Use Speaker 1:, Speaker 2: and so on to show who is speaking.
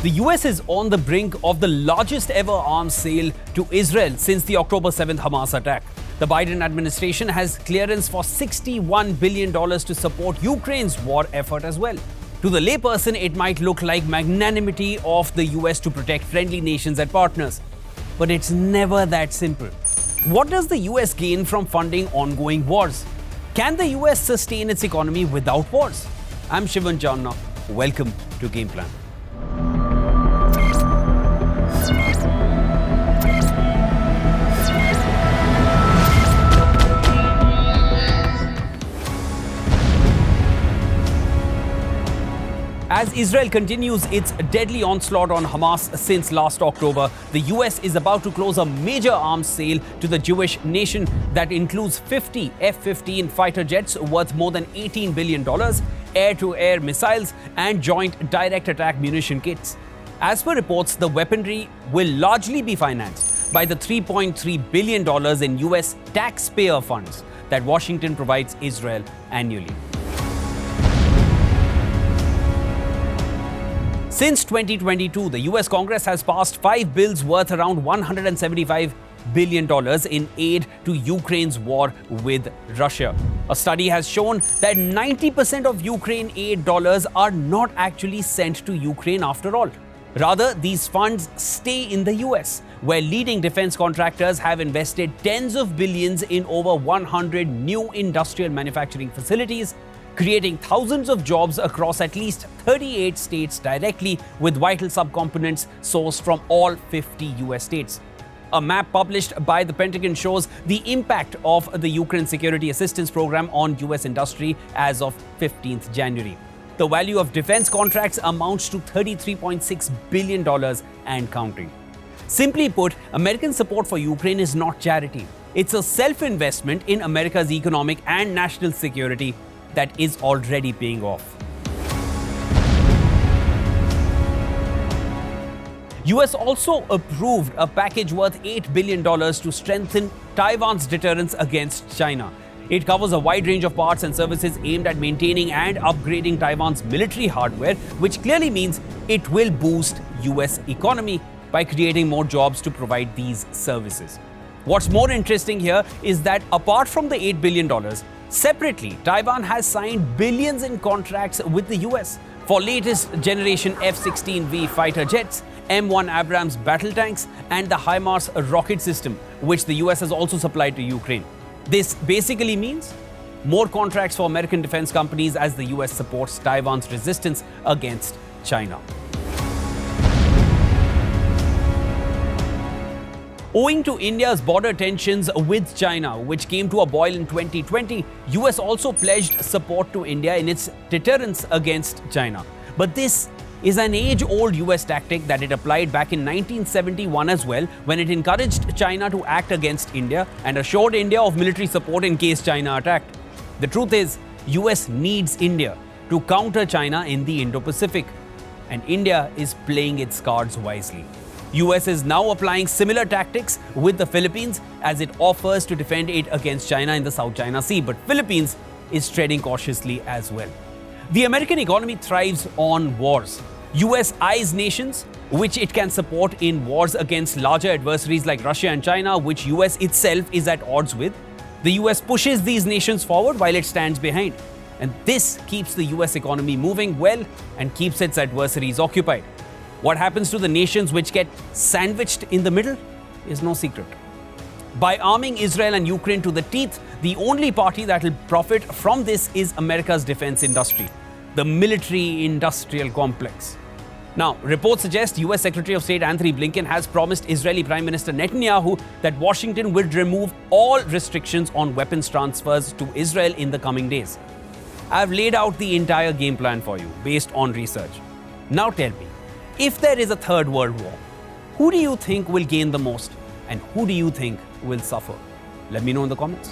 Speaker 1: The US is on the brink of the largest ever arms sale to Israel since the October 7th Hamas attack. The Biden administration has clearance for $61 billion to support Ukraine's war effort as well. To the layperson, it might look like magnanimity of the US to protect friendly nations and partners. But it's never that simple. What does the US gain from funding ongoing wars? Can the US sustain its economy without wars? I'm Shivan Chanana. Welcome to Game Plan. As Israel continues its deadly onslaught on Hamas since last October, the US is about to close a major arms sale to the Jewish nation that includes 50 F-15 fighter jets worth more than $18 billion, air-to-air missiles, and joint direct attack munition kits. As per reports, the weaponry will largely be financed by the $3.3 billion in US taxpayer funds that Washington provides Israel annually. Since 2022, the US Congress has passed 5 bills worth around $175 billion in aid to Ukraine's war with Russia. A study has shown that 90% of Ukraine aid dollars are not actually sent to Ukraine after all. Rather, these funds stay in the US, where leading defense contractors have invested tens of billions in over 100 new industrial manufacturing facilities, creating thousands of jobs across at least 38 states directly with vital subcomponents sourced from all 50 US states. A map published by the Pentagon shows the impact of the Ukraine Security Assistance Program on US industry as of 15th January. The value of defense contracts amounts to $33.6 billion and counting. Simply put, American support for Ukraine is not charity. It's a self-investment in America's economic and national security that is already paying off. US also approved a package worth $8 billion to strengthen Taiwan's deterrence against China. It covers a wide range of parts and services aimed at maintaining and upgrading Taiwan's military hardware, which clearly means it will boost US economy by creating more jobs to provide these services. What's more interesting here is that apart from the $8 billion, separately, Taiwan has signed billions in contracts with the US for latest generation F-16V fighter jets, M1 Abrams battle tanks, and the HIMARS rocket system, which the US has also supplied to Ukraine. This basically means more contracts for American defense companies as the US supports Taiwan's resistance against China. Owing to India's border tensions with China, which came to a boil in 2020, US also pledged support to India in its deterrence against China. But this is an age-old US tactic that it applied back in 1971 as well, when it encouraged China to act against India and assured India of military support in case China attacked. The truth is, US needs India to counter China in the Indo-Pacific, and India is playing its cards wisely. US is now applying similar tactics with the Philippines as it offers to defend it against China in the South China Sea, but Philippines is treading cautiously as well. The American economy thrives on wars. US eyes nations which it can support in wars against larger adversaries like Russia and China, which US itself is at odds with. The US pushes these nations forward while it stands behind. And this keeps the US economy moving well and keeps its adversaries occupied. What happens to the nations which get sandwiched in the middle is no secret. By arming Israel and Ukraine to the teeth, the only party that will profit from this is America's defense industry, the military-industrial complex. Now, reports suggest US Secretary of State Antony Blinken has promised Israeli Prime Minister Netanyahu that Washington will remove all restrictions on weapons transfers to Israel in the coming days. I've laid out the entire game plan for you based on research. Now tell me, if there is a third world war, who do you think will gain the most and who do you think will suffer? Let me know in the comments.